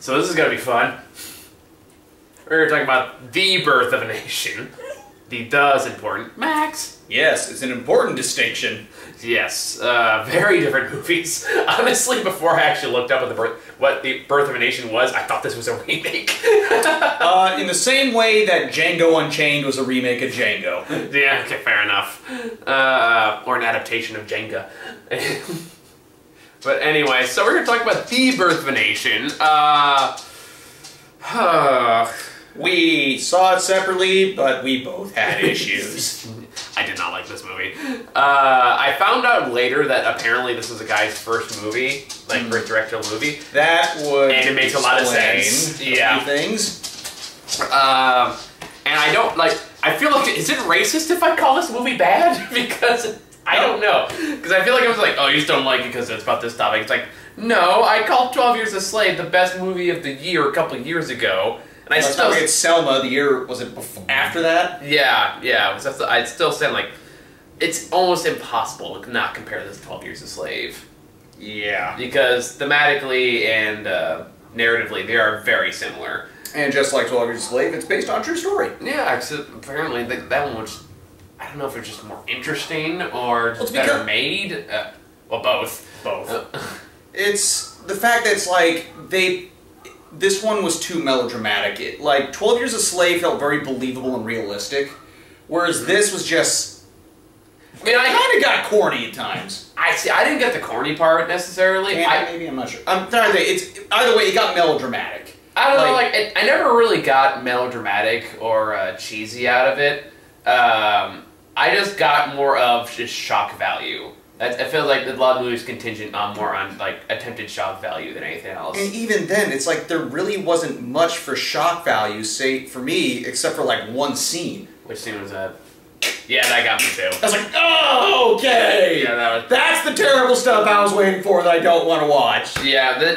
So this is gonna be fun. We're talking about The Birth of a Nation. The "the" is important. Max? Yes, it's an important distinction. Yes, very different movies. Honestly, before I actually looked up what The Birth of a Nation was, I thought this was a remake. In the same way that Django Unchained was a remake of Django. Yeah, okay, fair enough. Or an adaptation of Jenga. But anyway, so we're going to talk about The Birth of a Nation. We saw it separately, but we both had issues. I did not like this movie. I found out later that apparently this was a guy's first movie, like first directorial movie. That would and it makes a lot of sense. Yeah. Things. And I don't like. I feel like, is it racist if I call this movie bad? Because I don't know. Because I feel like I was like, oh, you just don't like it because it's about this topic. It's like, no, I called 12 Years a Slave the best movie of the year a couple of years ago. And I still it's Selma. The year was it before, after that? Yeah. I'd still say like it's almost impossible to not compare this to 12 Years a Slave. Yeah. Because thematically and narratively, they are very similar. And just like 12 Years a Slave, it's based on a true story. Yeah, except apparently that one was, I don't know if it's just more interesting or just better made. Well, both. Both. It's the fact that it's like this one was too melodramatic. Like 12 Years a Slave felt very believable and realistic, whereas this was just. I mean, I kind of got corny at times. I didn't get the corny part necessarily. Maybe I'm not sure. I'm trying to say it's either way. It got melodramatic. I don't know. Like I never really got melodramatic or cheesy out of it. I just got more of just shock value. I feel like a lot of movies contingent on more on like attempted shock value than anything else. And even then, it's like there really wasn't much for shock value, say for me, except for like one scene. Which scene was that? Yeah, that got me too. I was like, oh, okay. Yeah, that's the terrible stuff I was waiting for that I don't want to watch. Yeah, God.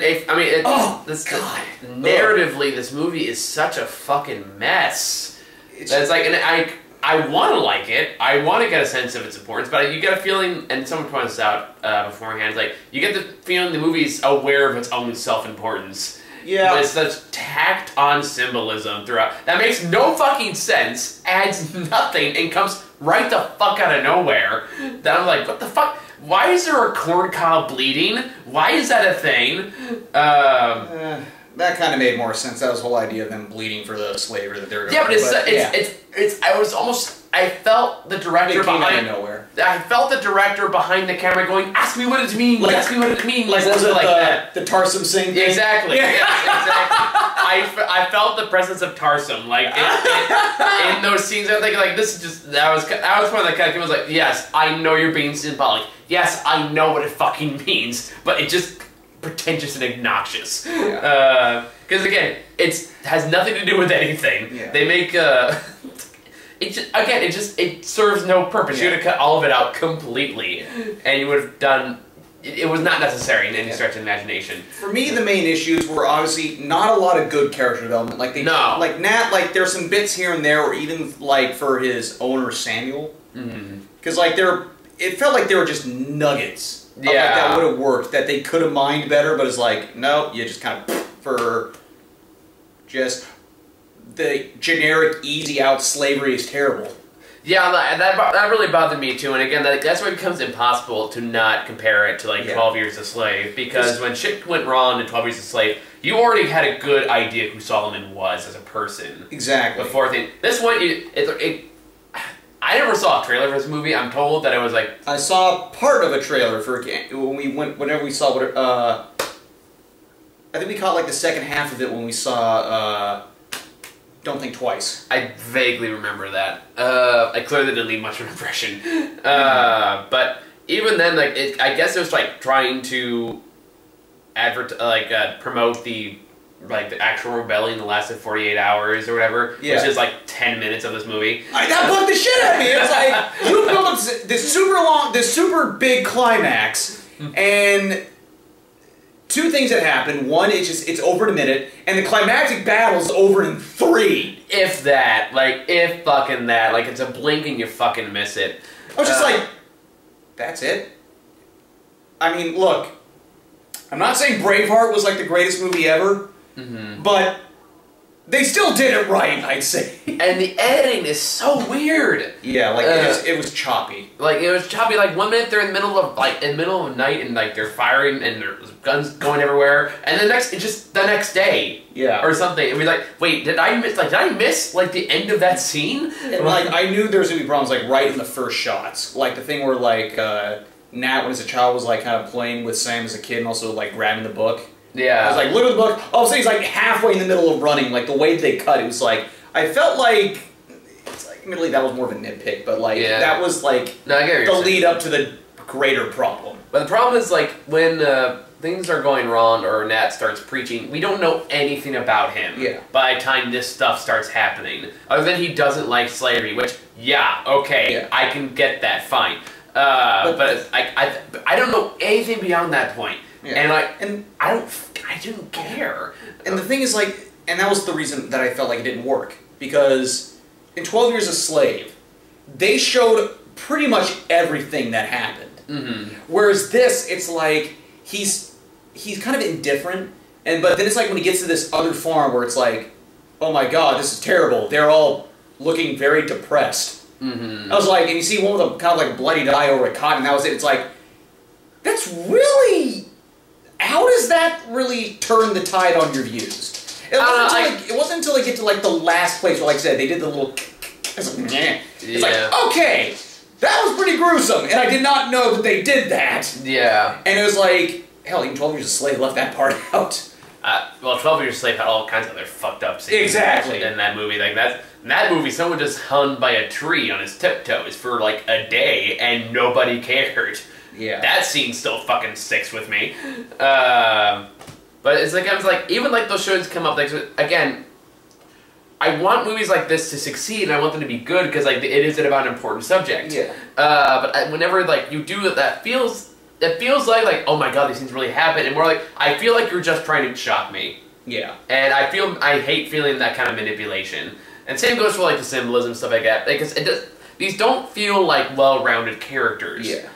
Narratively, this movie is such a fucking mess. It's like, and I want to like it. I want to get a sense of its importance, but you get a feeling, and someone points this out beforehand, like, you get the feeling the movie's aware of its own self-importance. Yeah. There's such tacked on symbolism throughout. That makes no fucking sense, adds nothing, and comes right the fuck out of nowhere. That I'm like, what the fuck? Why is there a corn cob bleeding? Why is that a thing? That kind of made more sense. That was the whole idea of them bleeding for the slaver that they were going to I felt the director behind nowhere. I felt the director behind the camera going, "Ask me what it means. Like, ask me what it means." Like was it like that? The Tarsum Singh thing? Exactly. Yeah. Yes, exactly. I felt the presence of Tarsum like in those scenes. I'm thinking like this is just that was one of the kind of was like, yes, I know you're being symbolic. Yes, I know what it fucking means, but it just pretentious and obnoxious. Yeah. Because again, it has nothing to do with anything. Yeah. They make it serves no purpose. Yeah. You would have cut all of it out completely, and you would have done. It was not necessary in any stretch of imagination. For me, the main issues were obviously not a lot of good character development. Like like Nat, like there's some bits here and there, or even like for his owner Samuel, because like it felt like they were just nuggets. Yeah, like that would have worked. That they could have mined better, but it's like no, you just kind of for just. The generic, easy out slavery is terrible. Yeah, that really bothered me too. And again, that's why it becomes impossible to not compare it to like 12 Years a Slave, because when shit went wrong in 12 Years a Slave, you already had a good idea who Solomon was as a person. Exactly. Before this one, I never saw a trailer for this movie. I'm told that it was like I saw part of a trailer for whenever we saw what I think we caught like the second half of it when we saw. Don't Think Twice. I vaguely remember that. I clearly didn't leave much of an impression. But even then, like, I guess it was like trying to promote the actual rebellion that lasted 48 hours or whatever, which is like 10 minutes of this movie. That bugged the shit out of me. It's like you built up this super big climax, and. Two things that happen. One, it's over in a minute, and the climactic battle's over in 3. If that. Like, if fucking that. Like, it's a blink and you fucking miss it. I was just like, that's it? I mean, look, I'm not saying Braveheart was like the greatest movie ever, but they still did it right, I'd say. And the editing is so weird. Yeah, like it was choppy. Like it was choppy. Like 1 minute they're in the middle of the night and like they're firing and there's guns going everywhere, and it's just the next day. Yeah. Or something. And we're like, wait, did I miss like the end of that scene? And like I knew there was gonna be problems like right in the first shots, like the thing where like Nat, when as a child, was like kind of playing with Sam as a kid and also like grabbing the book. Yeah. I was like, look at the book. All of a sudden, he's like halfway in the middle of running. Like the way they cut, it was like I felt like it's like admittedly that was more of a nitpick, but like that was like I get the lead up to the greater problem. But the problem is like when things are going wrong or Nat starts preaching, we don't know anything about him. Yeah. By the time this stuff starts happening, other than he doesn't like slavery, which I can get that, fine. But I don't know anything beyond that point. Yeah. And I didn't care. And the thing is, like, and that was the reason that I felt like it didn't work. Because in 12 Years a Slave, they showed pretty much everything that happened. Whereas this, it's like, he's kind of indifferent, but then it's like when he gets to this other farm where it's like, oh my god, this is terrible. They're all looking very depressed. I was like, and you see one of them kind of like bloodied eye over a cot, and that was it. It's like, that's really... How does that really turn the tide on your views? It wasn't until they get to like the last place where, like I said, they did the little... It's like, okay, that was pretty gruesome, and I did not know that they did that. Yeah. And it was like, hell, even 12 Years a Slave left that part out. Well, 12 Years a Slave had all kinds of other fucked up scenes. Exactly. In that movie. Like, in that movie, someone just hung by a tree on his tiptoes for like a day, and nobody cared. Yeah. That scene still fucking sticks with me. But it's like, I was like, even like those shows come up, like, again, I want movies like this to succeed, and I want them to be good, because like, it is about an important subject. Yeah. But whenever like you do that feels like, oh my god, these things really happen, and more like, I feel like you're just trying to shock me. Yeah. And I hate feeling that kind of manipulation. And same goes for like the symbolism, stuff like that, because these don't feel like well-rounded characters. Yeah.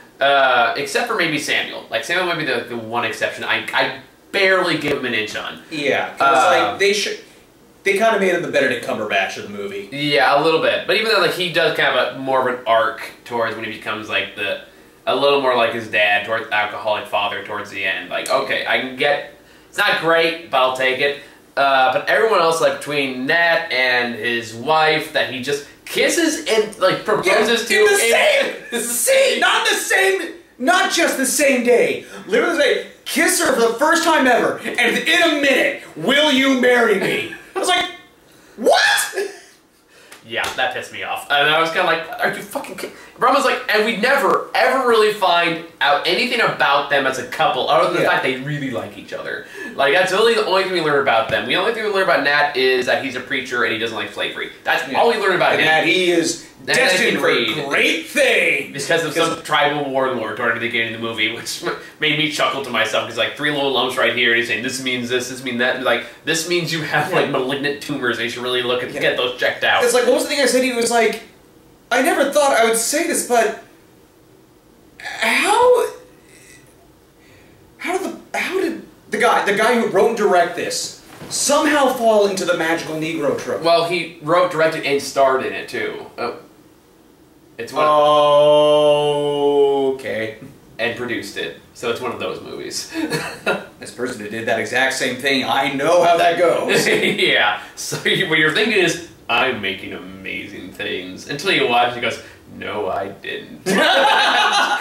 Except for maybe Samuel. Like, Samuel might be the one exception I barely give him an inch on. Yeah, because like, they kind of made him the Benedict Cumberbatch of the movie. Yeah, a little bit. But even though like he does kind of more of an arc towards when he becomes like a little more like his dad, towards alcoholic father towards the end. Like, okay, I can get, it's not great, but I'll take it. But everyone else, like between Nat and his wife, that he just kisses and like proposes to not just the same day. Literally say, kiss her for the first time ever, and in a minute, will you marry me? I was like, what? Yeah, that pissed me off. And I was kind of like, are you fucking kidding? The problem is like, and we never, ever really find out anything about them as a couple, other than the fact they really like each other. Like, that's really the only thing we learn about them. The only thing we learn about Nat is that he's a preacher and he doesn't like slavery. That's all we learn about him. And that he is destined for great things. Because of some tribal warlord toward the beginning of the movie, which made me chuckle to myself, because like 3 little lumps right here, and he's saying, this means this means that. And like, this means you have like malignant tumors, and you should really look at get those checked out. It's like, what was the thing I said? He was like, I never thought I would say this, but how did the guy who wrote and directed this somehow fall into the magical Negro trope? Well, he wrote, directed, and starred in it too. It's one. Okay. And produced it, so it's one of those movies. This person who did that exact same thing, I know how that goes. Yeah. So what you're thinking is, I'm making amazing things, until you watch it, he goes, no, I didn't. Yeah.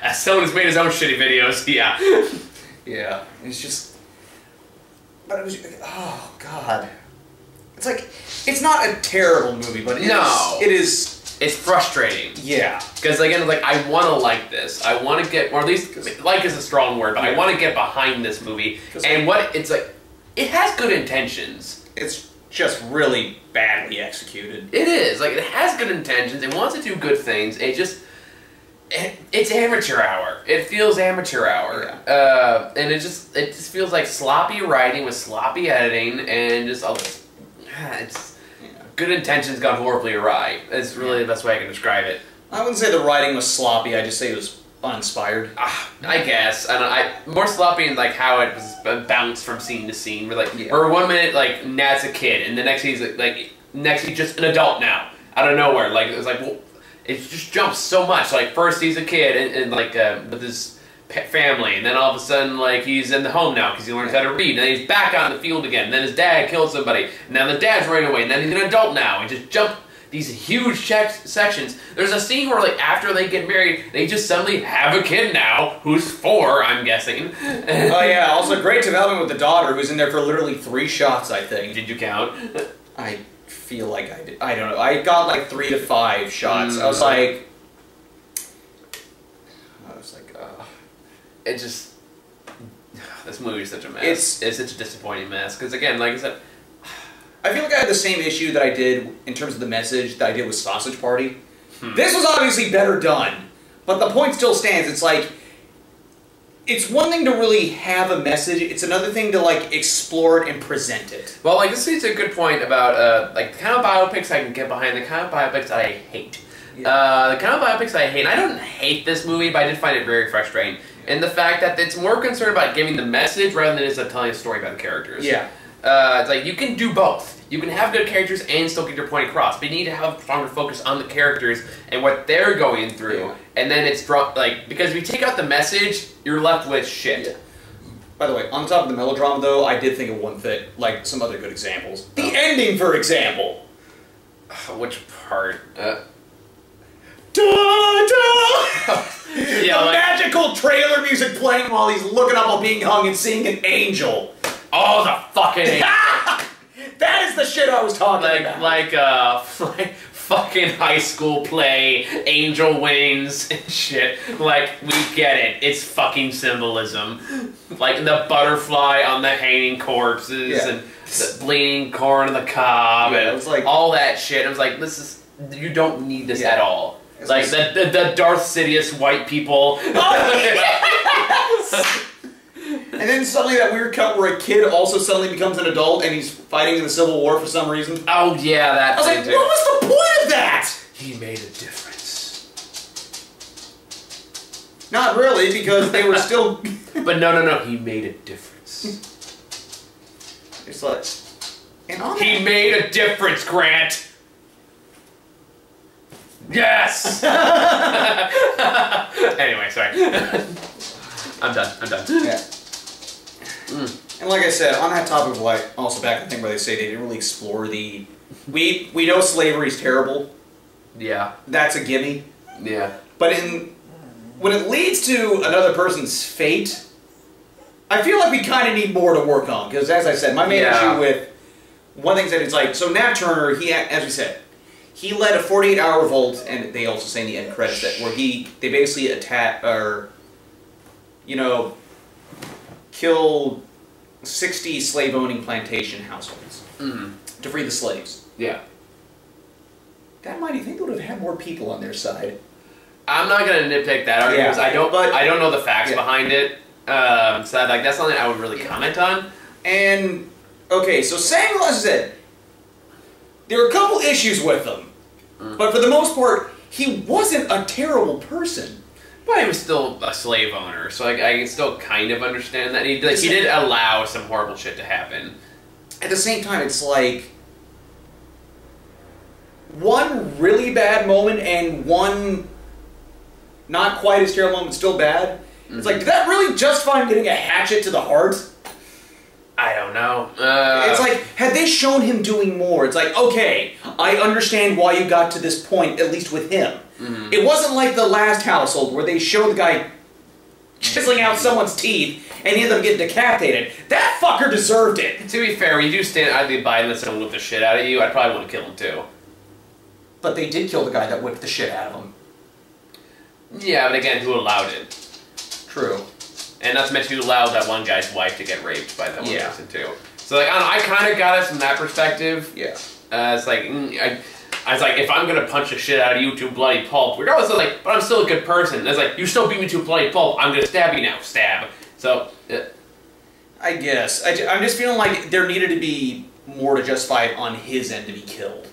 As someone who's made his own shitty videos, yeah. Yeah, it's just... But it was... Oh, God. It's like... It's not a terrible movie, but it is... It's frustrating. Yeah. Because, again, like, I want to like this. I want to get... Or at least... Like is a strong word, but I want to get behind this movie. And what... It's like... It has good intentions. It's just really badly executed. It is. Like, it has good intentions. It wants to do good things. It just... It's amateur hour. It feels amateur hour. Yeah. And it just feels like sloppy writing with sloppy editing, and just all this... It's... Good intentions gone horribly awry. It's really the best way I can describe it. I wouldn't say the writing was sloppy. I just say it was uninspired. I guess. More sloppy in like how it was bounced from scene to scene. Where like, Yeah. or 1 minute like Nat's a kid, and the next he's next he's just an adult now, out of nowhere. Like it was like, well, it just jumps so much. Like first he's a kid and like with his family, and then all of a sudden like he's in the home now because he learns how to read, and then he's back out in the field again. And then his dad killed somebody, and then the dad's running away, and then he's an adult now. He just jumped these huge sections. There's a scene where like after they get married, they just suddenly have a kid now who's 4, I'm guessing. Oh yeah, also great development with the daughter who's in there for literally 3 shots, I think. Did you count? I feel like I did. I don't know. I got like 3 to 5 shots. I was like, it just, this movie is such a mess. It's such a disappointing mess. Because again, like I said, I feel like I had the same issue that I did in terms of the message that I did with Sausage Party. This was obviously better done, but the point still stands. It's like, it's one thing to really have a message, it's another thing to like explore it and present it. well, like this is a good point about like the kind of biopics I can get behind, the kind of biopics I hate. Yeah. The kind of biopics I hate, and I don't hate this movie, but I did find it very frustrating. And the fact that it's more concerned about giving the message rather than just telling a story about the characters. Yeah. It's like, you can do both. You can have good characters and still get your point across, but you need to have a stronger focus on the characters and what they're going through. Yeah. And then it's like, because if you take out the message, you're left with shit. Yeah. By the way, on top of the melodrama though, I did think of one that, like, some other good examples. The ending, for example! Which part? The magical trailer music playing while he's looking up while being hung and seeing an angel. Oh, the fucking That is the shit I was talking about. like fucking high school play, angel wings and shit. Like, we get it. It's fucking symbolism. Like the butterfly on the hanging corpses and the bleeding corn on the cob and it was like, all that shit. I was like, this is, you don't need this at all. It's Like the Darth Sidious white people. And then suddenly that weird cut where a kid also suddenly becomes an adult and he's fighting in the Civil War for some reason. Oh yeah, that I was like, what was the point of that? He made a difference. Not really, because they were still... But no, he made a difference. It's like... And on He made a difference, Grant! Yes! Anyway, sorry. I'm done. Yeah. And like I said, on that topic of like, also back to the thing where they say they didn't really explore the... We know slavery's terrible. Yeah. That's a gimme. Yeah. But when it leads to another person's fate, I feel like we kind of need more to work on. Because as I said, my main issue with... One thing that it's like, so Nat Turner, he, as we said, he led a 48-hour revolt, and they also say in the end credits that where they basically killed 60 slave-owning plantation households to free the slaves. Yeah. That might, you think they would have had more people on their side? I'm not gonna nitpick that argument because I don't know the facts behind it. So that's something I would really comment on. And okay, so Samuel, as I said, there were a couple issues with him, but for the most part, he wasn't a terrible person. But he was still a slave owner, so I can still kind of understand that. He did allow some horrible shit to happen. At the same time, it's like one really bad moment and one not quite as terrible moment, still bad. It's like, did that really justify him getting a hatchet to the heart? I don't know. It's like, had they shown him doing more, it's like, okay, I understand why you got to this point, at least with him. It wasn't like the last household where they showed the guy chiseling out someone's teeth and he ended up getting decapitated. That fucker deserved it. To be fair, when you do stand idly by and let someone whip the shit out of you, I'd probably want to kill him too. But they did kill the guy that whipped the shit out of him. Yeah, but again, who allowed it? True. And not to mention who allowed that one guy's wife to get raped by that one person too. So like, I don't know, I kind of got it from that perspective. Yeah. It's like, I was like, if I'm gonna punch the shit out of you to a bloody pulp, regardless of like, but I'm still a good person. It's like, you still beat me to a bloody pulp, I'm gonna stab you now, stab. So, I guess. I'm just feeling like there needed to be more to justify it on his end to be killed.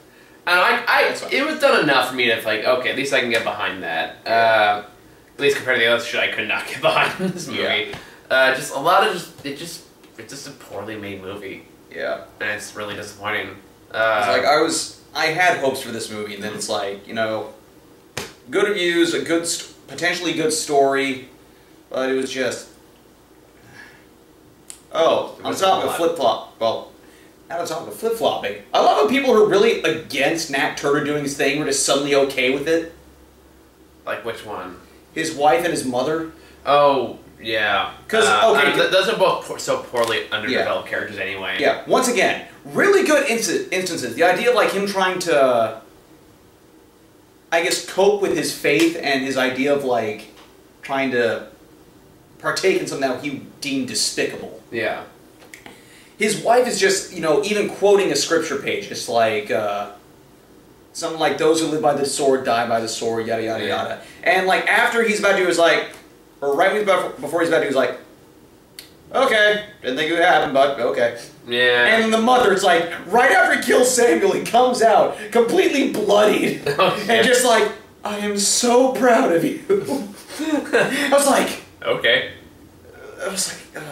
And it was done enough for me to like, okay, at least I can get behind that. At least compared to the other shit, I could not get behind in this movie. Just a lot of it's just a poorly made movie. Yeah. And it's really disappointing. It's like I had hopes for this movie, and then it's like, you know, good reviews, a good, potentially good story, but it was just. Oh, on top of flip-flop. Well, now on top of flip-flopping. I love when people who are really against Nat Turner doing his thing were just suddenly okay with it. Like which one? His wife and his mother. Oh, yeah. Because, those are both so poorly underdeveloped characters anyway. Yeah, once again, really good instances. The idea of, like, him trying to, I guess, cope with his faith and his idea of, like, trying to partake in something that he deemed despicable. Yeah. His wife is just, you know, even quoting a scripture page. It's like, something like, those who live by the sword die by the sword, yada, yada, yada. And, like, after he's about to, he was like, or right before he's about to, he was like, okay, didn't think it would happen, but okay. Yeah. And the mother, it's like, right after he kills Samuel, he comes out completely bloodied. And just like, I am so proud of you. I was like... Okay. I was like...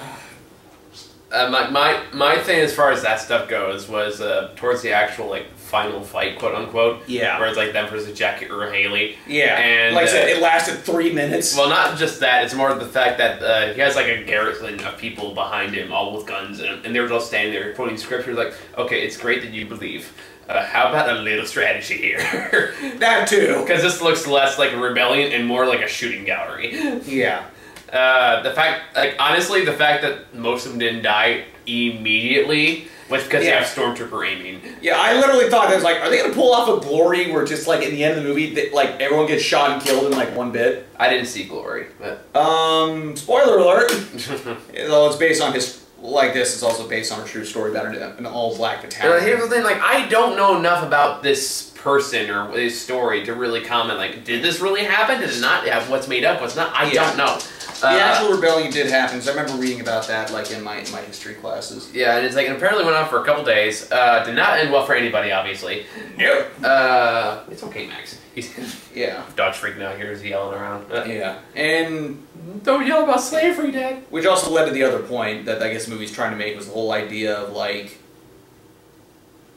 My thing as far as that stuff goes was towards the actual, like, final fight, quote unquote. Yeah. Where it's like them versus Jackie Earle Haley. Yeah. And like I said, it lasted 3 minutes. Well, not just that. It's more of the fact that he has like a garrison of people behind him, all with guns, and they were all standing there quoting scriptures. Like, okay, it's great that you believe. How about a little strategy here? That too. Because this looks less like a rebellion and more like a shooting gallery. Yeah. The fact, like, honestly, the fact that most of them didn't die immediately was because they have Stormtrooper aiming. Yeah, I literally thought, I was like, are they going to pull off a Glory where just, like, in the end of the movie, like, everyone gets shot and killed in, like, one bit? I didn't see Glory, but... Spoiler alert! Though it's based on his... Like this, it's also based on a true story about an all-black battalion. Here's the thing, like, I don't know enough about this person or his story to really comment, like, did this really happen? Did it not? What's made up? What's not? I don't know. The actual rebellion did happen, so I remember reading about that, like, in my history classes. Yeah, and it's like, and apparently went on for a couple days. Did not end well for anybody, obviously. Nope. It's okay, Max. He's dog's freaking out here, he's yelling around. Yeah, and don't yell about slavery, Dad. Which also led to the other point that I guess the movie's trying to make was the whole idea of, like,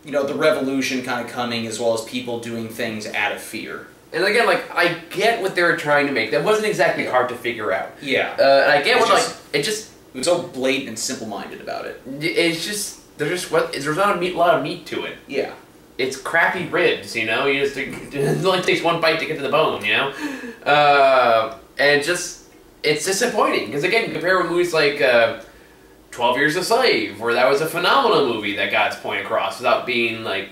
you know, the revolution kind of coming as well as people doing things out of fear. And again, like, I get what they were trying to make. That wasn't exactly hard to figure out. Yeah. And I get what, like, it was so blatant and simple-minded about it. It's just, there's not a lot of meat to it. Yeah. It's crappy ribs, you know? It only takes one bite to get to the bone, you know? And just, it's disappointing. Because again, compare with movies like 12 Years a Slave, where that was a phenomenal movie that got its point across without being, like...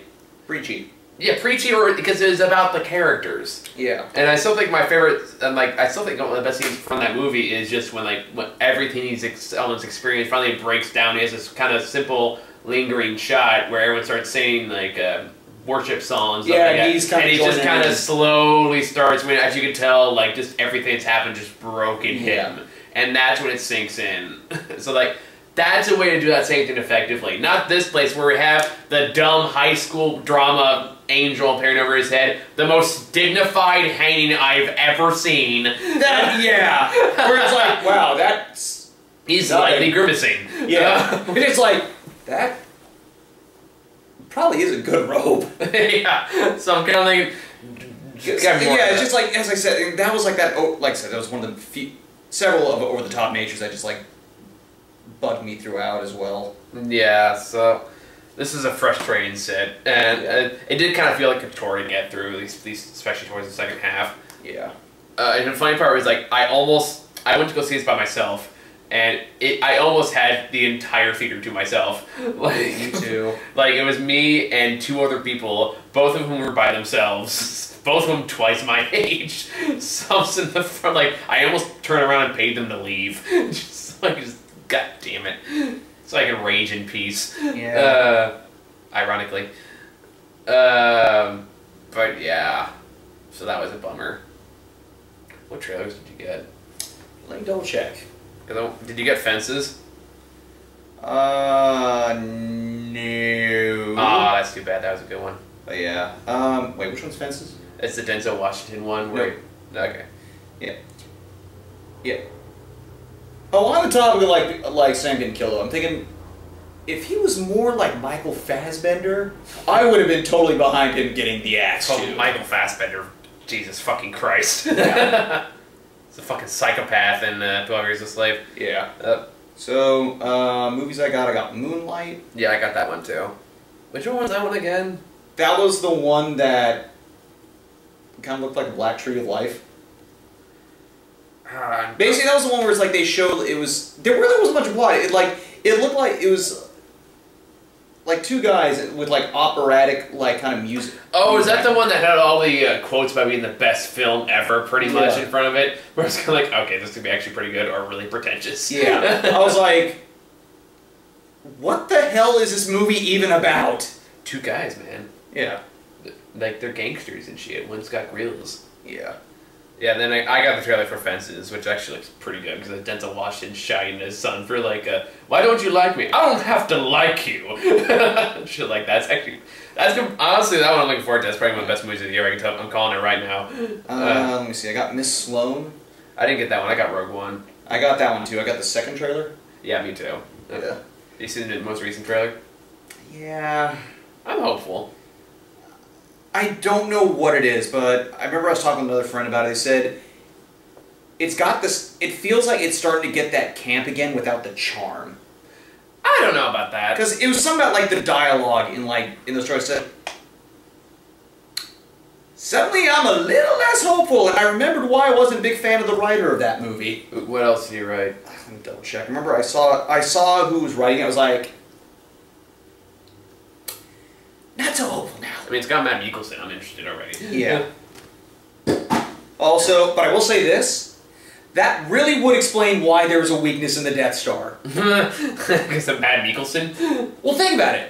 preachy. Yeah, preachy, or because it was about the characters. Yeah. And I still think my favorite, I still think one of the best scenes from that movie is just when everything Ellen's experienced finally breaks down. He has this kind of simple, lingering shot where everyone starts saying, like, worship songs. Yeah, and he's kind of just kind of slowly starts, as you can tell, like, just everything that's happened just broke in him. And that's when it sinks in. So, like... That's a way to do that same thing effectively. Not this place where we have the dumb high school drama angel appearing over his head. The most dignified hanging I've ever seen. Yeah. Where it's like, wow, that's... He's slightly grimacing. Yeah. And it's like, that probably is a good robe. Yeah. So I'm kind of like... Yeah, it's just like, as I said, that was like that, like I said, that was one of the few, several of over-the-top natures that just like... bugged me throughout as well. Yeah, so this is a frustrating set, and it did kind of feel like a chore to get through, at least especially towards the second half. Yeah. And the funny part was, like, I went to go see this by myself, and I almost had the entire theater to myself. Like, me too. Like, it was me and two other people, both of whom were by themselves, both of them twice my age. Subs in the front, like, I almost turned around and paid them to leave. God damn it. So I can rage in peace. Yeah. Ironically. But yeah. So that was a bummer. What trailers did you get? Let me double check. Did you get Fences? No. Ah, that's too bad. That was a good one. But yeah. Wait, which one's Fences? It's the Denzel Washington one where... No. Okay. Yeah. Yeah. Oh, on the topic of like Sam getting killed, though, I'm thinking if he was more like Michael Fassbender, I would have been totally behind him getting the axe too. Michael Fassbender, Jesus fucking Christ. Yeah. He's a fucking psychopath in 12 Years a Slave. Yeah. So, movies I got Moonlight. Yeah, I got that one too. Which one was that one again? That was the one that kind of looked like a Black Tree of Life. Basically, that was the one where it's like they showed there really wasn't much blood. It looked like it was like two guys with like operatic like kind of music. Oh, is that the one that had all the quotes about being the best film ever, pretty much in front of it? Where it's kind of like, okay, this could be actually pretty good or really pretentious. Yeah, I was like, what the hell is this movie even about? Two guys, man. Yeah, like they're gangsters and shit. One's got grills. Yeah. Yeah, then I got the trailer for Fences, which actually looks pretty good because Denzel Washington shouting at his son for like, "Why don't you like me? I don't have to like you." Shit like that's good. Honestly, that one I'm looking forward to. That's probably one of the best movies of the year. I'm calling it right now. Let me see. I got Miss Sloane. I didn't get that one. I got Rogue One. I got that one too. I got the second trailer. Yeah, me too. Yeah. You seen the most recent trailer? Yeah. I'm hopeful. I don't know what it is, but I remember I was talking to another friend about it. They said it's got this. It feels like it's starting to get that camp again without the charm. I don't know about that because it was something about like the dialogue in the story. Said suddenly I'm a little less hopeful, and I remembered why I wasn't a big fan of the writer of that movie. What else did he write? Let me double check. Remember I saw who was writing it. I was like, not so hopeful now. I mean, it's got Matt Mikkelsen. I'm interested already. Yeah. Also, but I will say this. That really would explain why there was a weakness in the Death Star. Because of Matt Mikkelsen? Well, think about it.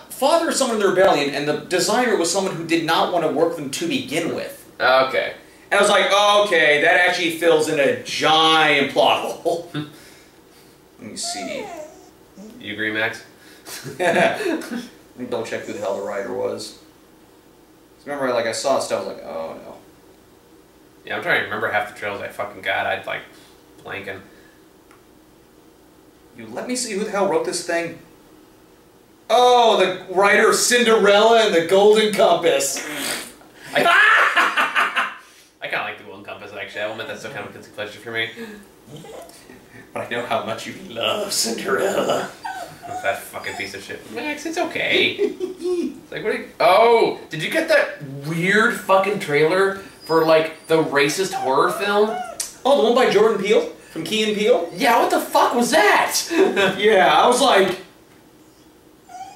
Father summoned the rebellion, and the designer was someone who did not want to work them to begin with. Okay. And I was like, okay, that actually fills in a giant plot hole. Let me see. You agree, Max? Let me double check who the hell the writer was. Remember, I saw stuff, I was like, oh no. Yeah, I'm trying to remember half the trailers I fucking got. I'd like blanking. You let me see who the hell wrote this thing. Oh, the writer of Cinderella and the Golden Compass. I kind of like the Golden Compass, actually. I will admit that's still kind of a guilty pleasure for me. But I know how much you love Cinderella. That fucking piece of shit. Max, it's okay. It's like, what are you... Oh, did you get that weird fucking trailer for, like, the racist horror film? Oh, the one by Jordan Peele? From Key and Peele? Yeah, what the fuck was that? Yeah, I was like...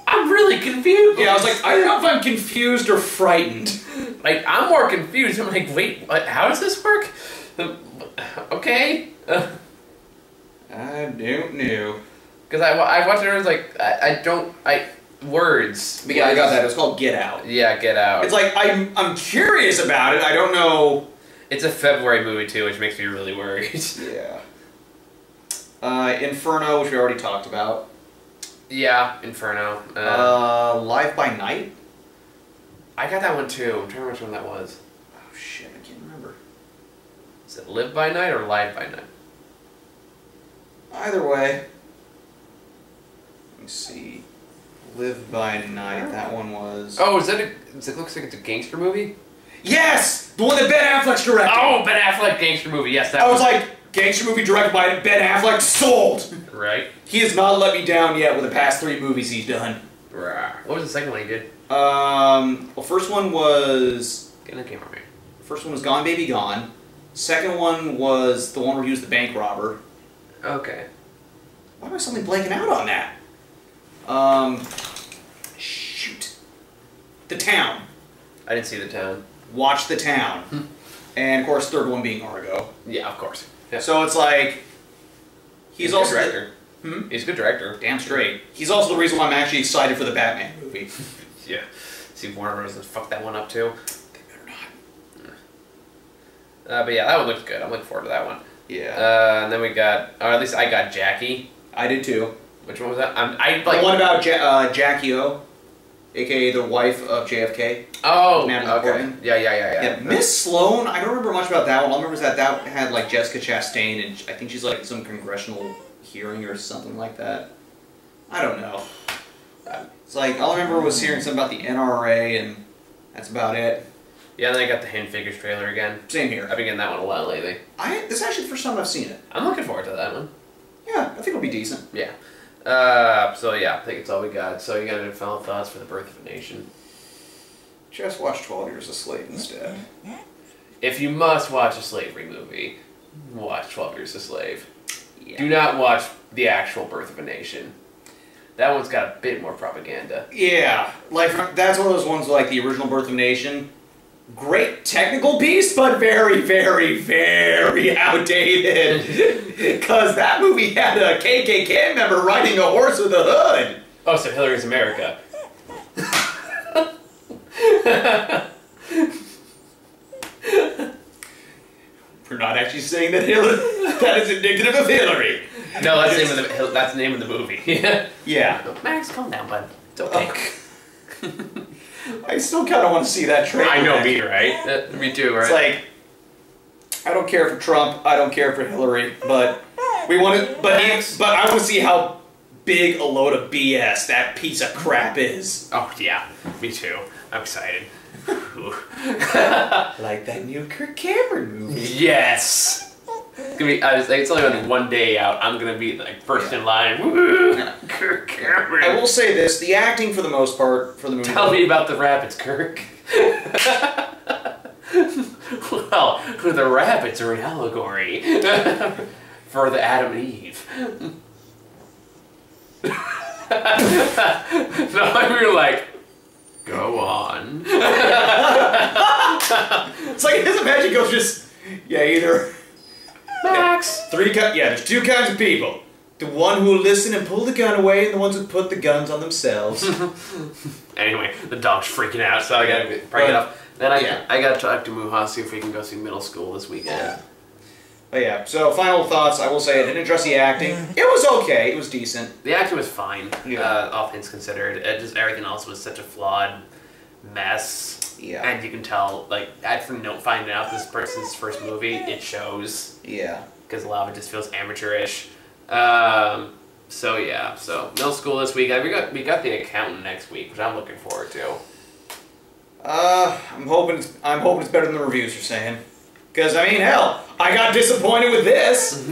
I'm really confused. Yeah, I was like, I don't know if I'm confused or frightened. Like, I'm more confused. I'm like, wait, what, how does this work? Okay. I don't know. Because I watched it and I was like, words. But yeah, I got that. It was called Get Out. Yeah, Get Out. It's like, I'm curious about it. I don't know. It's a February movie too, which makes me really worried. Yeah. Inferno, which we already talked about. Yeah, Inferno. Live by Night? I got that one too. I'm trying to remember which one that was. Oh shit, I can't remember. Is it Live by Night or Live by Night? Either way. Let me see. Live by Night, that one was... Oh, it looks like it's a gangster movie? Yes! The one that Ben Affleck's directing! Oh, Ben Affleck gangster movie, yes. That I was like, gangster movie directed by Ben Affleck, sold! Right. He has not let me down yet with the past 3 movies he's done. What was the second one he did? Well, first one was... Get in the camera, man. First one was Gone Baby Gone. Second one was the one where he was the bank robber. Okay. Why am I suddenly blanking out on that? Shoot. The Town. I didn't see The Town. Watch The Town. And, of course, third one being Argo. Yeah, of course. Yeah. So it's like... He's also a good director. He's a good director. Damn straight. He's also the reason why I'm actually excited for the Batman movie. Yeah. See if Warner Bros. Fuck that one up, too. They better not. But yeah, that one looks good. I'm looking forward to that one. Yeah. And then we got... Or at least I got Jackie. I did too. Which one was that? The one about Jackie O. aka the wife of JFK. Oh, Natalie okay. Portman. Yeah. Miss Sloane, I don't remember much about that one. All I remember is that had like Jessica Chastain, and I think she's like some congressional hearing or something like that. I don't know. It's like, all I remember was hearing something about the NRA, and that's about it. Yeah, and then I got the Hidden Figures trailer again. Same here. I've been getting that one a lot lately. This is actually the first time I've seen it. I'm looking forward to that one. Yeah, I think it'll be decent. Yeah. So yeah, I think it's all we got. So you got any final thoughts for The Birth of a Nation? Just watch 12 Years a Slave instead. If you must watch a slavery movie, watch 12 Years a Slave. Yeah. Do not watch the actual Birth of a Nation. That one's got a bit more propaganda. Yeah, like that's one of those ones like the original Birth of a Nation. Great technical piece, but very, very, very outdated. Because that movie had a KKK member riding a horse with a hood. Oh, so Hillary's America. We're not actually saying that that is indicative of Hillary. No, that's the name of the movie. Yeah. Max, calm down, bud. It's okay. I still kind of want to see that trailer. I know, me, right? Me too, right? It's like, I don't care for Trump, I don't care for Hillary, but we want to. But I want to see how big a load of BS that piece of crap is. Oh yeah, me too. I'm excited. Like that new Kirk Cameron movie. Yes. It's gonna be. It's only only one day out. I'm gonna be like first in line. Woo! Kirk Cameron. I will say this: the acting for the most part for the movie. Tell me about the rabbits, Kirk. Well, the rabbits are an allegory for the Adam and Eve. No, we were like, go on. It's like his magic goes just either. Max. There's two kinds of people. The one who will listen and pull the gun away, and the ones who put the guns on themselves. Anyway, the dog's freaking out, so I gotta break it up. Then I gotta talk to Muha, see if we can go see Middle School this weekend. Yeah. But yeah, so final thoughts. I will say I didn't address the acting. It was okay. It was decent. The acting was fine, Yeah. all things considered. Just everything else was such a flawed mess. Yeah. And you can tell, like, finding out this person's first movie, it shows. Yeah. Because a lot of it just feels amateurish. So yeah, so Middle School this week. We got The Accountant next week, which I'm looking forward to. I'm hoping it's better than the reviews are saying. Because I mean, hell, I got disappointed with this.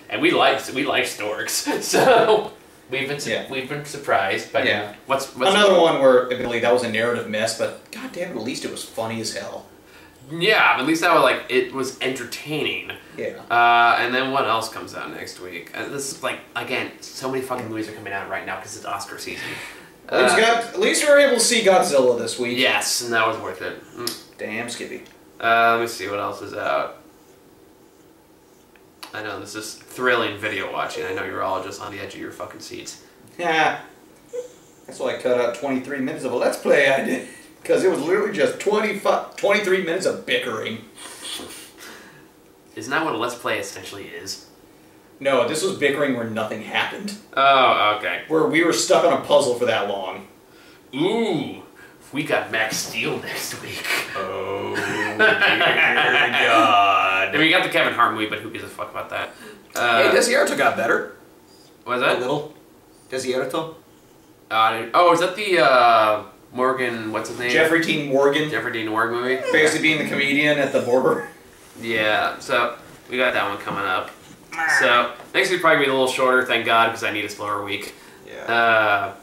And we like storks, so we've been surprised. But what's another one where admittedly that was a narrative mess, but goddamn, at least it was funny as hell. Yeah, at least that was it was entertaining. Yeah. And then what else comes out next week? This is again, so many fucking movies are coming out right now because it's Oscar season. At least we were able to see Godzilla this week. Yes, and that was worth it. Damn, Skippy. Let me see what else is out. I know this is thrilling video watching. I know you're all just on the edge of your fucking seats. Yeah. That's why I cut out 23 minutes of a Let's Play I did. Because it was literally just 23 minutes of bickering. Isn't that what a Let's Play essentially is? No, this was bickering where nothing happened. Oh, okay. Where we were stuck on a puzzle for that long. Ooh, we got Max Steel next week. Oh, dear God. And we got the Kevin Hart movie, but who gives a fuck about that? Hey, Desierto got better. Was that? A little. Desierto. Is that the Morgan, what's his name? Jeffrey Dean Morgan. Jeffrey Dean Morgan movie? Basically being the comedian at the border. Yeah, so we got that one coming up. So next week probably be a little shorter, thank God, because I need a slower week. Yeah.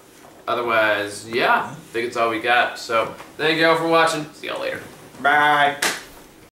Otherwise, yeah, I think it's all we got. So thank you all for watching. See y'all later. Bye.